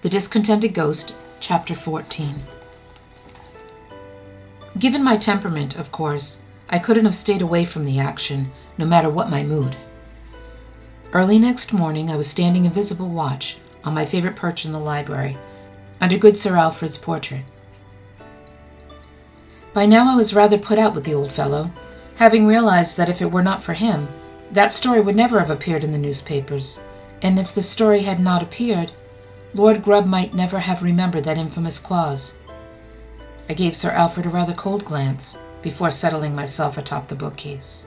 The Discontented Ghost, Chapter 14. Given my temperament, of course, I couldn't have stayed away from the action, no matter what my mood. Early next morning, I was standing invisible watch on my favorite perch in the library, under good Sir Alfred's portrait. By now I was rather put out with the old fellow, having realized that if it were not for him, that story would never have appeared in the newspapers, and if the story had not appeared, Lord Grubb might never have remembered that infamous clause. I gave Sir Alfred a rather cold glance before settling myself atop the bookcase.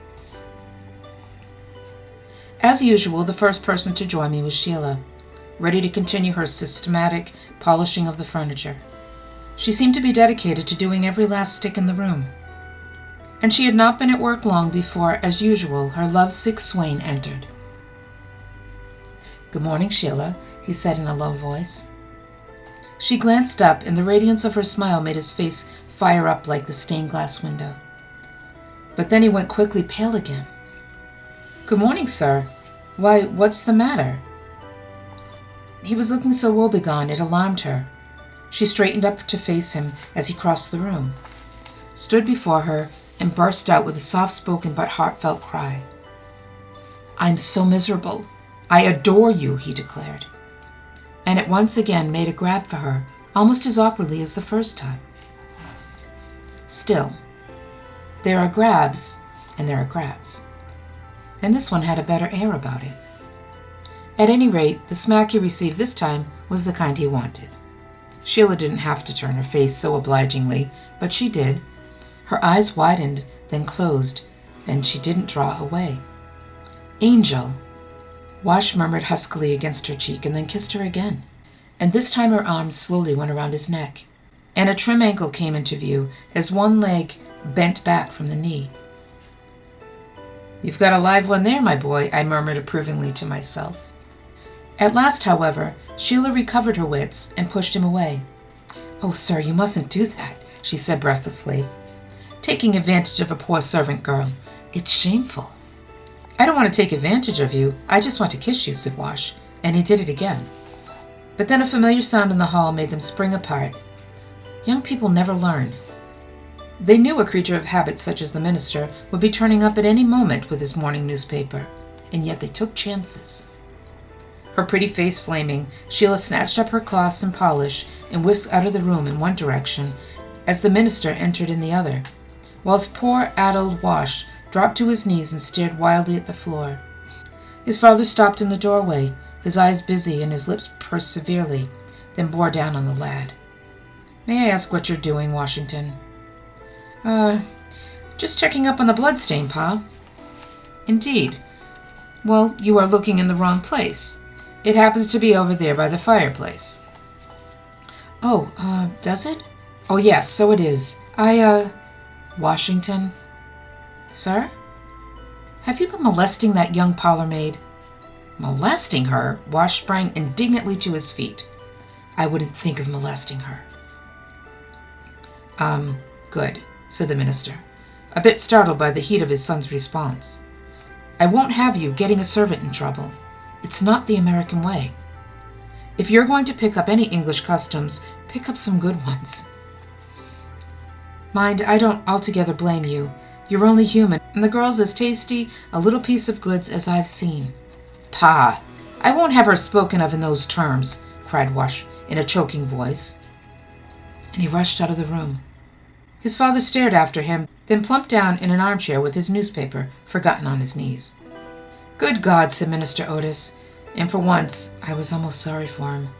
As usual, the first person to join me was Sheila, ready to continue her systematic polishing of the furniture. She seemed to be dedicated to doing every last stick in the room. And she had not been at work long before, as usual, her lovesick swain entered. "Good morning, Sheila," he said in a low voice. She glanced up, and the radiance of her smile made his face fire up like the stained glass window. But then he went quickly pale again. "Good morning, sir. Why, what's the matter?" He was looking so woebegone it alarmed her. She straightened up to face him as he crossed the room, stood before her, and burst out with a soft-spoken but heartfelt cry. "I'm so miserable. I adore you," he declared, and at once again made a grab for her, almost as awkwardly as the first time. Still, there are grabs, and there are grabs, and this one had a better air about it. At any rate, the smack he received this time was the kind he wanted. Sheila didn't have to turn her face so obligingly, but she did. Her eyes widened, then closed, and she didn't draw away. "Angel!" Wash murmured huskily against her cheek and then kissed her again, and this time her arms slowly went around his neck, and a trim ankle came into view as one leg bent back from the knee. "You've got a live one there, my boy," I murmured approvingly to myself. At last, however, Sheila recovered her wits and pushed him away. "Oh, sir, you mustn't do that," she said breathlessly. "Taking advantage of a poor servant girl. It's shameful." "I don't want to take advantage of you. I just want to kiss you," said Wash, and he did it again. But then a familiar sound in the hall made them spring apart. Young people never learn. They knew a creature of habit such as the minister would be turning up at any moment with his morning newspaper, and yet they took chances. Her pretty face flaming, Sheila snatched up her cloths and polish and whisked out of the room in one direction as the minister entered in the other, whilst poor addled Wash dropped to his knees and stared wildly at the floor. His father stopped in the doorway, his eyes busy and his lips pursed severely, then bore down on the lad. "May I ask what you're doing, Washington?" Just checking up on the bloodstain, Pa." "Indeed. Well, you are looking in the wrong place. It happens to be over there by the fireplace." "Oh, does it? Oh, yes, so it is. Washington." "Sir? Have you been molesting that young parlor maid?" "Molesting her?" Wash sprang indignantly to his feet. "I wouldn't think of molesting her." Good," said the minister, a bit startled by the heat of his son's response. "I won't have you getting a servant in trouble. It's not the American way. If you're going to pick up any English customs, pick up some good ones. Mind, I don't altogether blame you. You're only human, and the girl's as tasty a little piece of goods as I've seen." "Pa, I won't have her spoken of in those terms," cried Wash in a choking voice, and he rushed out of the room. His father stared after him, then plumped down in an armchair with his newspaper forgotten on his knees. "Good God," said Minister Otis, and for once I was almost sorry for him.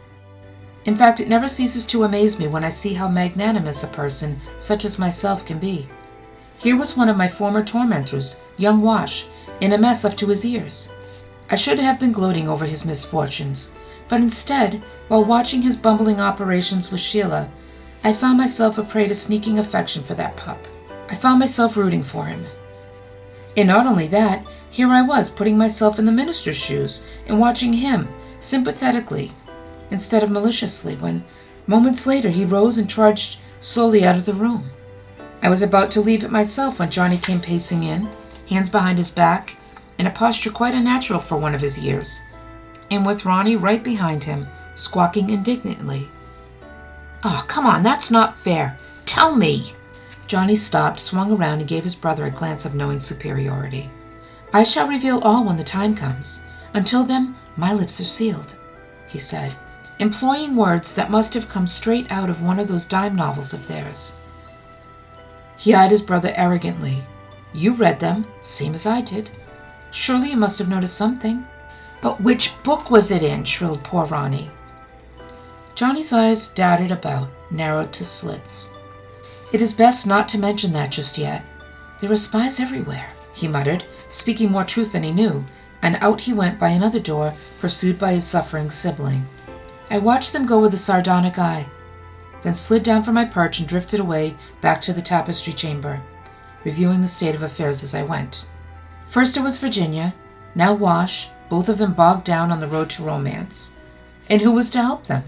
In fact, it never ceases to amaze me when I see how magnanimous a person such as myself can be. Here was one of my former tormentors, young Wash, in a mess up to his ears. I should have been gloating over his misfortunes, but instead, while watching his bumbling operations with Sheila, I found myself a prey to sneaking affection for that pup. I found myself rooting for him. And not only that, here I was putting myself in the minister's shoes and watching him sympathetically instead of maliciously when, moments later, he rose and trudged slowly out of the room. I was about to leave it myself when Johnny came pacing in, hands behind his back, in a posture quite unnatural for one of his years, and with Ronnie right behind him, squawking indignantly. "Oh, come on, that's not fair. Tell me." Johnny stopped, swung around, and gave his brother a glance of knowing superiority. "I shall reveal all when the time comes. Until then, my lips are sealed," he said, employing words that must have come straight out of one of those dime novels of theirs. He eyed his brother arrogantly. "You read them, same as I did. Surely you must have noticed something." "But which book was it in?" shrilled poor Ronnie. Johnny's eyes darted about, narrowed to slits. "It is best not to mention that just yet. There are spies everywhere," he muttered, speaking more truth than he knew, and out he went by another door, pursued by his suffering sibling. I watched them go with a sardonic eye, then slid down from my perch and drifted away back to the tapestry chamber, reviewing the state of affairs as I went. First it was Virginia, now Wash, both of them bogged down on the road to romance. And who was to help them?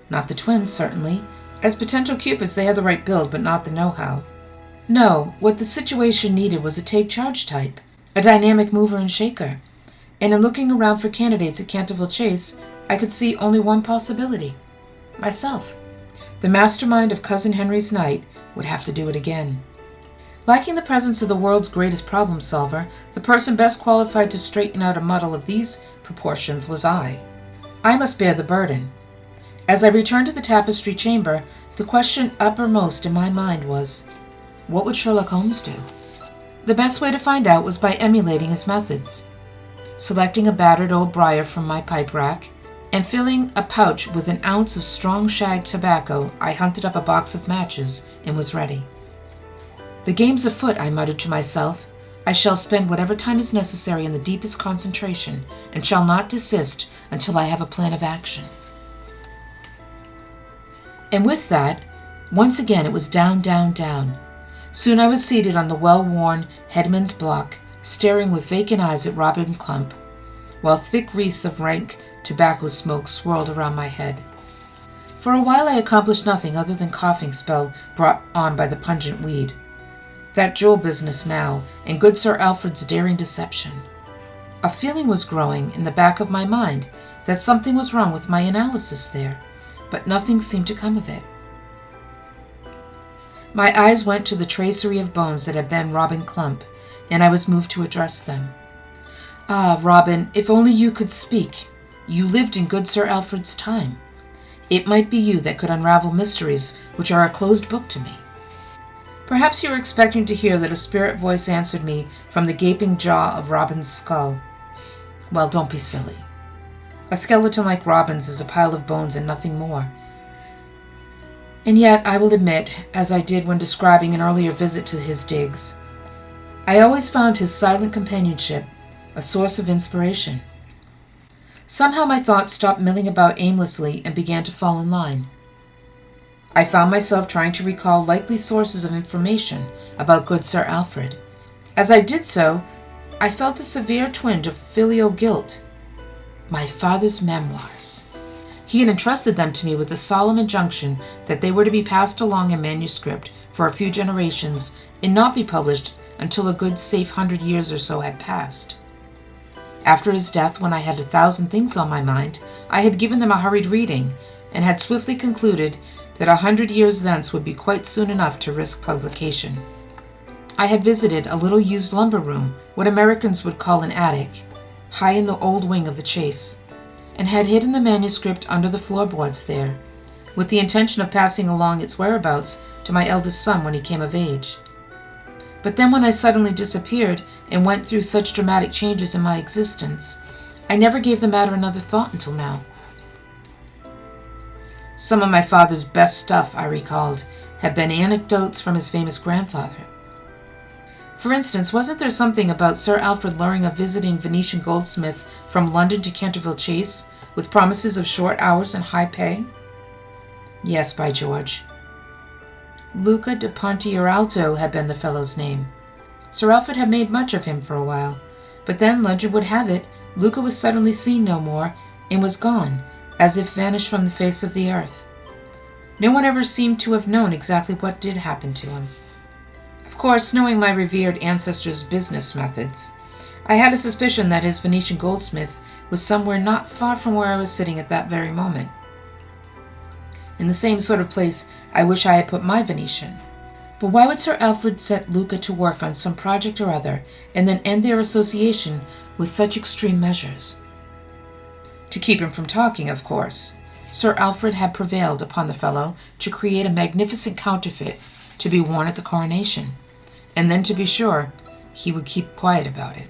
Not the twins, certainly. As potential cupids, they had the right build, but not the know-how. No, what the situation needed was a take-charge type, a dynamic mover and shaker. And in looking around for candidates at Canterville Chase, I could see only one possibility. Myself. The mastermind of Cousin Henry's Night would have to do it again. Lacking the presence of the world's greatest problem solver, the person best qualified to straighten out a muddle of these proportions was I. I must bear the burden. As I returned to the tapestry chamber, the question uppermost in my mind was, what would Sherlock Holmes do? The best way to find out was by emulating his methods. Selecting a battered old briar from my pipe rack, and filling a pouch with an ounce of strong shag tobacco, I hunted up a box of matches and was ready. "The game's afoot," I muttered to myself. "I shall spend whatever time is necessary in the deepest concentration, and shall not desist until I have a plan of action." And with that, once again it was down, down, down. Soon I was seated on the well-worn headman's block, staring with vacant eyes at Robin Clump, while thick wreaths of rank tobacco smoke swirled around my head. For a while I accomplished nothing other than coughing spell brought on by the pungent weed. That jewel business now, and good Sir Alfred's daring deception. A feeling was growing in the back of my mind that something was wrong with my analysis there, but nothing seemed to come of it. My eyes went to the tracery of bones that had been Robin Clump, and I was moved to address them. "Ah, Robin, if only you could speak. You lived in good Sir Alfred's time. It might be you that could unravel mysteries which are a closed book to me." Perhaps you were expecting to hear that a spirit voice answered me from the gaping jaw of Robin's skull. Well, don't be silly. A skeleton like Robin's is a pile of bones and nothing more. And yet, I will admit, as I did when describing an earlier visit to his digs, I always found his silent companionship a source of inspiration. Somehow my thoughts stopped milling about aimlessly and began to fall in line. I found myself trying to recall likely sources of information about good Sir Alfred. As I did so, I felt a severe twinge of filial guilt. My father's memoirs. He had entrusted them to me with a solemn injunction that they were to be passed along in manuscript for a few generations and not be published until a good safe 100 years or so had passed. After his death, when I had 1,000 things on my mind, I had given them a hurried reading and had swiftly concluded that 100 years thence would be quite soon enough to risk publication. I had visited a little used lumber room, what Americans would call an attic, high in the old wing of the Chase, and had hidden the manuscript under the floorboards there, with the intention of passing along its whereabouts to my eldest son when he came of age. But then when I suddenly disappeared and went through such dramatic changes in my existence, I never gave the matter another thought until now. Some of my father's best stuff, I recalled, had been anecdotes from his famous grandfather. For instance, wasn't there something about Sir Alfred luring a visiting Venetian goldsmith from London to Canterville Chase, with promises of short hours and high pay? Yes, by George. Luca de Ponteieralto had been the fellow's name. Sir Alfred had made much of him for a while, but then, legend would have it, Luca was suddenly seen no more and was gone, as if vanished from the face of the earth. No one ever seemed to have known exactly what did happen to him. Of course, knowing my revered ancestor's business methods, I had a suspicion that his Venetian goldsmith was somewhere not far from where I was sitting at that very moment. In the same sort of place I wish I had put my Venetian. But why would Sir Alfred set Luca to work on some project or other and then end their association with such extreme measures? To keep him from talking, of course. Sir Alfred had prevailed upon the fellow to create a magnificent counterfeit to be worn at the coronation, and then to be sure he would keep quiet about it.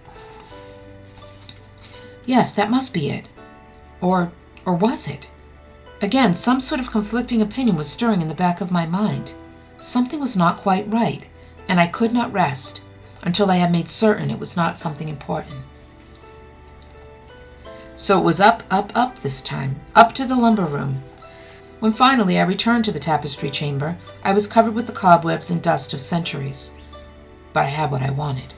Yes, that must be it. Or was it? Again, some sort of conflicting opinion was stirring in the back of my mind. Something was not quite right, and I could not rest until I had made certain it was not something important. So it was up this time, up to the lumber room. When finally I returned to the tapestry chamber, I was covered with the cobwebs and dust of centuries. But I had what I wanted.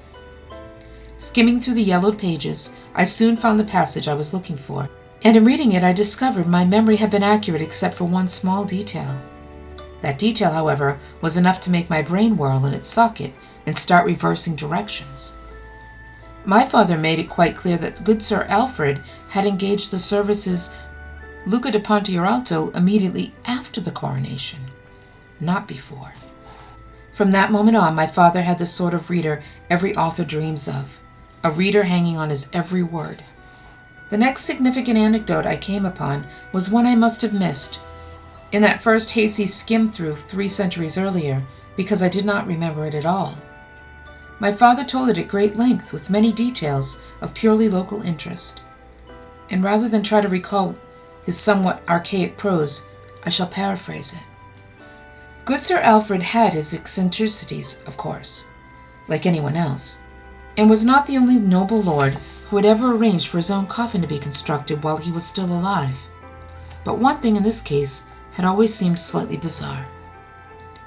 Skimming through the yellowed pages, I soon found the passage I was looking for, and in reading it I discovered my memory had been accurate except for one small detail. That detail, however, was enough to make my brain whirl in its socket and start reversing directions. My father made it quite clear that good Sir Alfred had engaged the services Luca di Pontealto immediately after the coronation, not before. From that moment on, my father had the sort of reader every author dreams of, a reader hanging on his every word. The next significant anecdote I came upon was one I must have missed in that first hasty skim through 3 centuries earlier, because I did not remember it at all. My father told it at great length, with many details of purely local interest. And rather than try to recall his somewhat archaic prose, I shall paraphrase it. Good Sir Alfred had his eccentricities, of course, like anyone else, and was not the only noble lord who had ever arranged for his own coffin to be constructed while he was still alive. But one thing in this case had always seemed slightly bizarre.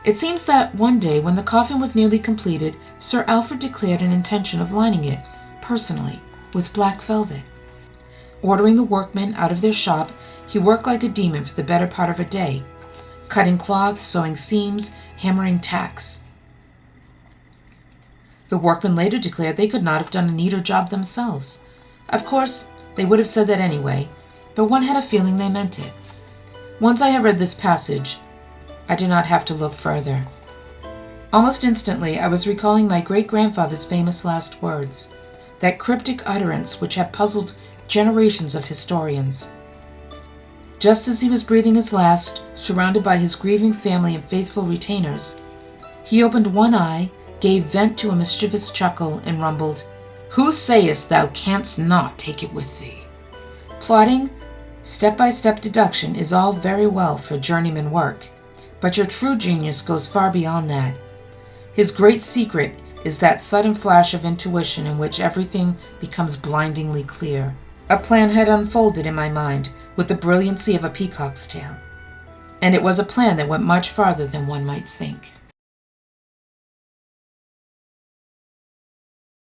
It seems that one day, when the coffin was nearly completed, Sir Alfred declared an intention of lining it, personally, with black velvet. Ordering the workmen out of their shop, he worked like a demon for the better part of a day, cutting cloth, sewing seams, hammering tacks. The workmen later declared they could not have done a neater job themselves. Of course, they would have said that anyway, but one had a feeling they meant it. Once I had read this passage, I did not have to look further. Almost instantly, I was recalling my great-grandfather's famous last words, that cryptic utterance which had puzzled generations of historians. Just as he was breathing his last, surrounded by his grieving family and faithful retainers, he opened one eye, gave vent to a mischievous chuckle, and rumbled, "Who sayest thou canst not take it with thee?" Plotting, step-by-step deduction is all very well for journeyman work, but your true genius goes far beyond that. His great secret is that sudden flash of intuition in which everything becomes blindingly clear. A plan had unfolded in my mind with the brilliancy of a peacock's tail, and it was a plan that went much farther than one might think.